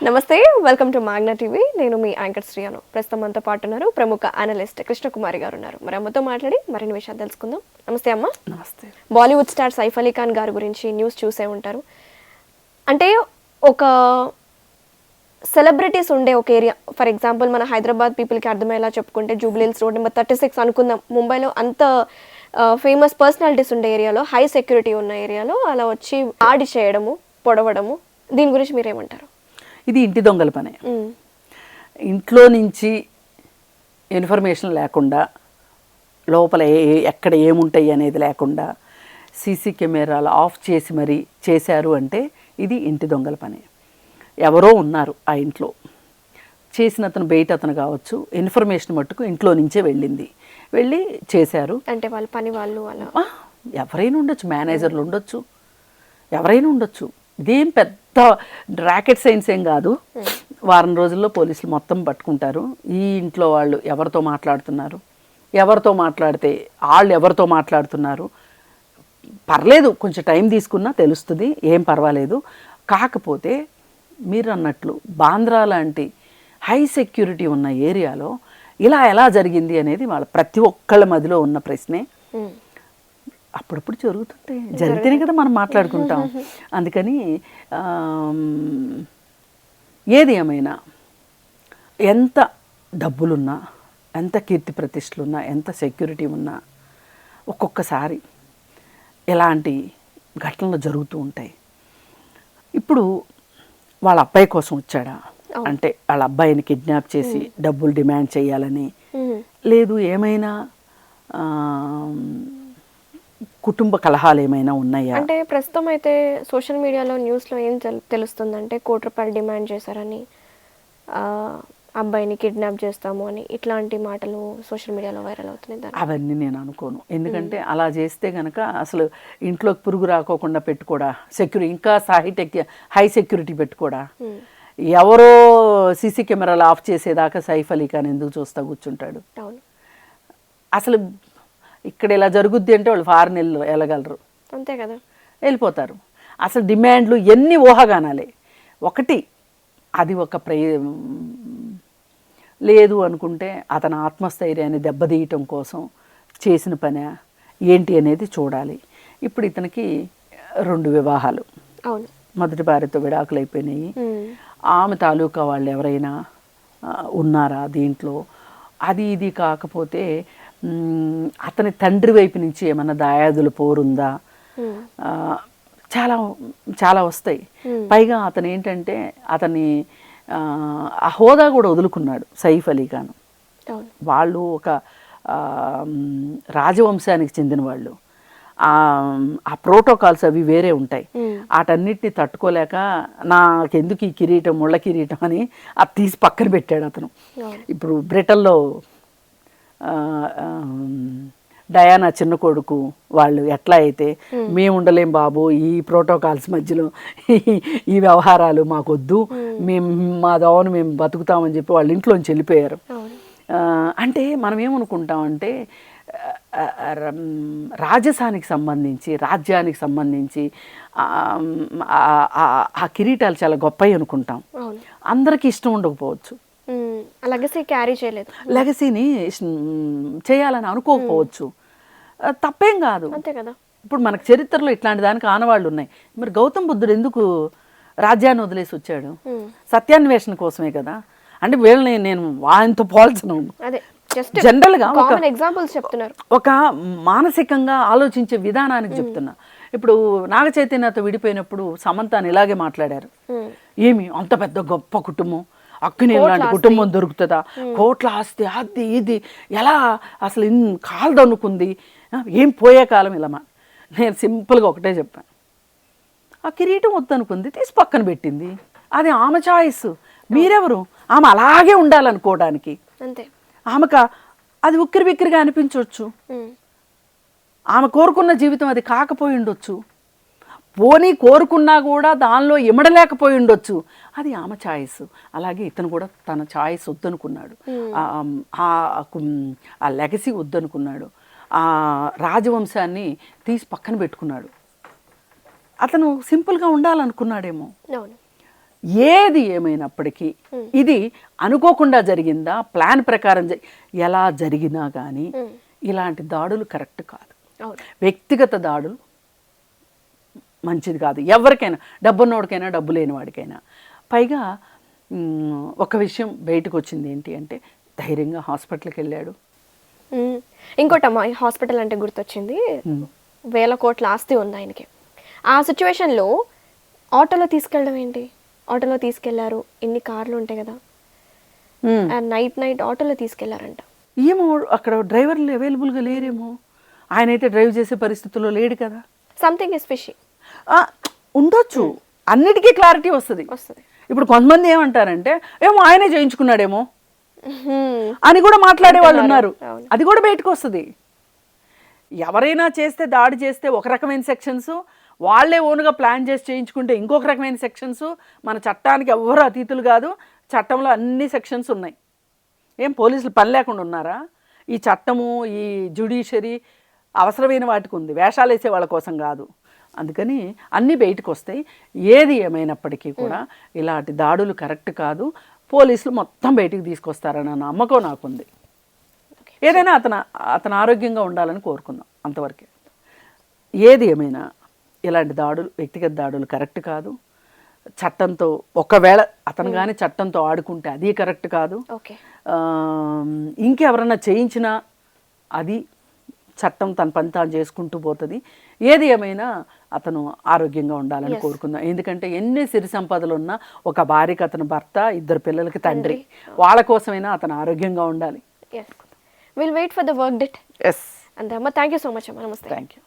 నమస్తే, welcome to మాగ్నా TV. నేను మీ anchor శ్రీయాను. ప్రస్తుతం మనతో పాటు ఉన్నారు ప్రముఖ అనలిస్ట్ కృష్ణకుమారి గారు ఉన్నారు. మరి అమ్మతో మాట్లాడి మరిన్ని విషయాలు తెలుసుకుందాం. నమస్తే అమ్మ. నమస్తే. బాలీవుడ్ స్టార్ సైఫ్ అలీ ఖాన్ గారి గురించి న్యూస్ చూసే ఉంటారు. అంటే ఒక సెలబ్రిటీస్ ఉండే ఒక ఏరియా, ఫర్ ఎగ్జాంపుల్ మన హైదరాబాద్ పీపుల్కి అర్థమయ్యేలా చెప్పుకుంటే జూబ్లీహిల్స్ రోడ్ నెంబర్ 36 అనుకుందాం. ముంబైలో అంత ఫేమస్ పర్సనాలిటీస్ ఉండే ఏరియాలో, హై సెక్యూరిటీ ఉన్న ఏరియాలో అలా వచ్చి దాడి చేయడము, పొడవడము, దీని గురించి మీరేమంటారు? ఇది ఇంటి దొంగల పనే. ఇంట్లో నుంచి ఇన్ఫర్మేషన్ లేకుండా, లోపల ఎక్కడ ఏముంటాయి అనేది లేకుండా సీసీ కెమెరాలు ఆఫ్ చేసి మరీ చేశారు అంటే ఇది ఇంటి దొంగల పనే. ఎవరో ఉన్నారు ఆ ఇంట్లో, చేసిన అతను బయట అతను కావచ్చు, ఇన్ఫర్మేషన్ మట్టుకు ఇంట్లో నుంచే వెళ్ళి చేశారు అంటే వాళ్ళ పని వాళ్ళు అలా ఎవరైనా ఉండొచ్చు, మేనేజర్లు ఉండొచ్చు, ఎవరైనా ఉండొచ్చు. ఇదేం పెద్ద రాకెట్ సైన్స్ ఏం కాదు. వారం రోజుల్లో పోలీసులు మొత్తం పట్టుకుంటారు. ఈ ఇంట్లో వాళ్ళు ఎవరితో మాట్లాడుతున్నారు, ఎవరితో మాట్లాడితే వాళ్ళు ఎవరితో మాట్లాడుతున్నారు, పర్లేదు కొంచెం టైం తీసుకున్నా తెలుస్తుంది, ఏం పర్వాలేదు. కాకపోతే మీరు అన్నట్లు బాంద్రా లాంటి హై సెక్యూరిటీ ఉన్న ఏరియాలో ఇలా ఎలా జరిగింది అనేది వాళ్ళ ప్రతి ఒక్కళ్ళ మధ్యలో ఉన్న ప్రశ్నే. అప్పుడప్పుడు జరుగుతుంటాయి, జరిగితేనే కదా మనం మాట్లాడుకుంటాం. అందుకని ఏది ఏమైనా ఎంత డబ్బులున్నా, ఎంత కీర్తి ప్రతిష్టలున్నా, ఎంత సెక్యూరిటీ ఉన్నా ఒక్కొక్కసారి ఎలాంటి ఘటనలు జరుగుతూ ఉంటాయి. ఇప్పుడు వాళ్ళ అబ్బాయి కోసం వచ్చాడా అంటే వాళ్ళ అబ్బాయిని కిడ్నాప్ చేసి డబ్బులు డిమాండ్ చేయాలని, లేదు ఏమైనా కుటుంబ కలహాలు ఏమైనా ఉన్నాయా అంటే ప్రస్తుతం అయితే సోషల్ మీడియాలో న్యూస్లో ఏం తెలుస్తుందంటే ₹1,00,00,000 డిమాండ్ చేశారని, అబ్బాయిని కిడ్నాప్ చేస్తాము అని, ఇట్లాంటి మాటలు సోషల్ మీడియాలో వైరల్ అవుతున్నాయి. అవన్నీ నేను అనుకోను. ఎందుకంటే అలా చేస్తే కనుక అసలు ఇంట్లోకి పురుగు రాకోకుండా పెట్టుకోడా, ఇంకా హై సెక్యూరిటీ పెట్టుకోడా, ఎవరో సీసీ కెమెరాలు ఆఫ్ చేసేదాకా సైఫ్ అలీ ఖాన్ ఎందుకు చూస్తా కూర్చుంటాడు? అసలు ఇక్కడ ఇలా జరుగుద్ది అంటే వాళ్ళు ఫారెన్ వెళ్ళగలరు, అంతే కదా, వెళ్ళిపోతారు. అసలు డిమాండ్లు ఎన్ని ఊహాగానాలే. ఒకటి అది ఒక లేదు అనుకుంటే అతని ఆత్మస్థైర్యాన్ని దెబ్బతీయటం కోసం చేసిన పని ఏంటి అనేది చూడాలి. ఇప్పుడు ఇతనికి 2 వివాహాలు, మొదటి భార్యతో విడాకులు అయిపోయినాయి. ఆమె తాలూకా వాళ్ళు ఎవరైనా ఉన్నారా దీంట్లో? అది ఇది కాకపోతే అతని తండ్రి వైపు నుంచి ఏమన్నా దాయాదుల పోరుందా, చాలా చాలా వస్తాయి. పైగా అతను ఏంటంటే అతని ఆ హోదా కూడా వదులుకున్నాడు సైఫ్ అలీ ఖాన్. వాళ్ళు ఒక రాజవంశానికి చెందిన వాళ్ళు. ఆ ప్రోటోకాల్స్ అవి వేరే ఉంటాయి. వాటన్నిటిని తట్టుకోలేక నాకెందుకు ఈ కిరీటం, ముళ్ళ కిరీటం అని అది తీసి పక్కన పెట్టాడు అతను. ఇప్పుడు బ్రిటన్లో డయానా చిన్న కొడుకు వాళ్ళు ఎట్లా అయితే మేము ఉండలేం బాబు ఈ ప్రోటోకాల్స్ మధ్యలో, ఈ వ్యవహారాలు మాకొద్దు, మా దోవను మేము బతుకుతామని చెప్పి వాళ్ళ ఇంట్లోంచి వెళ్ళిపోయారు. అంటే మనం ఏమనుకుంటామంటే రాజసానికి సంబంధించి, రాజ్యానికి సంబంధించి ఆ కిరీటాలు చాలా గొప్పవి అనుకుంటాం. అందరికీ ఇష్టం ఉండకపోవచ్చు, లెగసీ క్యారీ చేయలేదు, లెగసీని చేయాలని అనుకోకపోవచ్చు, తప్పేం కాదు, అంతే కదా. ఇప్పుడు మనకు చరిత్రలో ఇట్లాంటి దానికి ఆనవాళ్ళు ఉన్నాయి. మరి గౌతమ్ బుద్ధుడు ఎందుకు రాజ్యాన్ని వదిలేసి వచ్చాడు? సత్యాన్వేషణ కోసమే కదా. అంటే వీళ్ళని నేను ఆయనతో పోల్చను, జనరల్గా ఎగ్జాంపుల్స్ చెప్తున్నారు, ఒక మానసికంగా ఆలోచించే విధానానికి చెప్తున్నా. ఇప్పుడు నాగ చైతన్యతో విడిపోయినప్పుడు సమంతాన్ని ఇలాగే మాట్లాడారు. ఏమి అంత పెద్ద గొప్ప కుటుంబం, అక్కని లాంటి కుటుంబం దొరుకుతుందా, కోట్ల ఆస్తి, అది ఇది ఎలా అసలు కాల్దనుకుంది, ఏం పోయే కాలం ఇలా. నేను సింపుల్గా ఒకటే చెప్పాను, ఆ కిరీటం వద్దనుకుంది, తీసి పక్కన పెట్టింది, అది ఆమె చాయిస్. మీరెవరు ఆమె అలాగే ఉండాలనుకోవడానికి? అంతే. ఆమెకు అది ఉక్కిరి బిక్కిరిగా అనిపించవచ్చు, ఆమె కోరుకున్న జీవితం అది కాకపోయి ఉండొచ్చు, పోనీ కోరుకున్నా కూడా దానిలో ఇమడలేకపోయి ఉండొచ్చు, అది ఆమె ఛాయిస్. అలాగే ఇతను కూడా తన ఛాయిస్ వద్దనుకున్నాడు, ఆ లెగసీ వద్దనుకున్నాడు, ఆ రాజవంశాన్ని తీసి పక్కన పెట్టుకున్నాడు. అతను సింపుల్గా ఉండాలనుకున్నాడేమో. ఏది ఏమైనప్పటికీ ఇది అనుకోకుండా జరిగిందా, ప్లాన్ ప్రకారం ఎలా జరిగినా కానీ ఇలాంటి దాడులు కరెక్ట్ కాదు. అవును. వ్యక్తిగత దాడులు మంచిది కాదు ఎవరికైనా, డబ్బున్నోడికైనా డబ్బు లేని వాడికైనా. పైగా ఒక విషయం బయటకు వచ్చింది ఏంటి అంటే ధైర్యంగా హాస్పిటల్కి వెళ్ళాడు. ఇంకోటమ్మా, ఈ హాస్పిటల్ అంటే గుర్తొచ్చింది, వేల కోట్ల ఆస్తి ఉంది ఆయనకి. ఆ సిచ్యువేషన్లో ఆటోలో తీసుకెళ్ళడం ఏంటి? ఆటోలో తీసుకెళ్లారు, ఇన్ని కార్లు ఉంటాయి కదా, నైట్ ఆటోలో తీసుకెళ్లారంట. ఏమో అక్కడ డ్రైవర్లు అవైలబుల్గా లేరేమో, ఆయన అయితే డ్రైవ్ చేసే పరిస్థితుల్లో లేడు కదా. Something is fishy. ఉండొచ్చు, అన్నిటికీ క్లారిటీ వస్తుంది. ఇప్పుడు కొంతమంది ఏమంటారంటే ఏమో ఆయనే చేయించుకున్నాడేమో అని కూడా మాట్లాడే వాళ్ళు ఉన్నారు. అది కూడా బయటకు వస్తుంది. ఎవరైనా చేస్తే, దాడి చేస్తే ఒక రకమైన సెక్షన్స్, వాళ్ళే ఓన్గా ప్లాన్ చేసి చేయించుకుంటే ఇంకొక రకమైన సెక్షన్స్. మన చట్టానికి ఎవ్వరు అతీతులు కాదు, చట్టంలో అన్ని సెక్షన్స్ ఉన్నాయి. ఏం పోలీసులు పని లేకుండా ఉన్నారా? ఈ చట్టము, ఈ జ్యుడిషియరీ అవసరమైన వాటికి ఉంది, వేషాలు వేసే వాళ్ళ కోసం కాదు. అందుకని అన్నీ బయటకు వస్తాయి. ఏది ఏమైనప్పటికీ కూడా ఇలాంటి దాడులు కరెక్ట్ కాదు. పోలీసులు మొత్తం బయటికి తీసుకొస్తారన్న నమ్మకం నాకుంది. ఏదైనా అతను ఆరోగ్యంగా ఉండాలని కోరుకుందాం, అంతవరకే. ఏది ఏమైనా ఇలాంటి దాడులు, వ్యక్తిగత దాడులు కరెక్ట్ కాదు. చట్టంతో ఒకవేళ అతను కానీ చట్టంతో ఆడుకుంటే అది కరెక్ట్ కాదు. ఇంకెవరన్నా చేయించినా అది చట్టం తన పని తాను చేసుకుంటూ పోతుంది. ఏది ఏమైనా అతను ఆరోగ్యంగా ఉండాలని కోరుకుందాం. ఎందుకంటే ఎన్ని సిరి సంపదలు ఉన్నా ఒక భార్యకి అతను భర్త, 2 పిల్లలకి తండ్రి, వాళ్ళ కోసమైనా అతను ఆరోగ్యంగా ఉండాలి. We'll wait for the verdict. Yes. And Amma, thank you so much, Amma. Namaste. Thank you.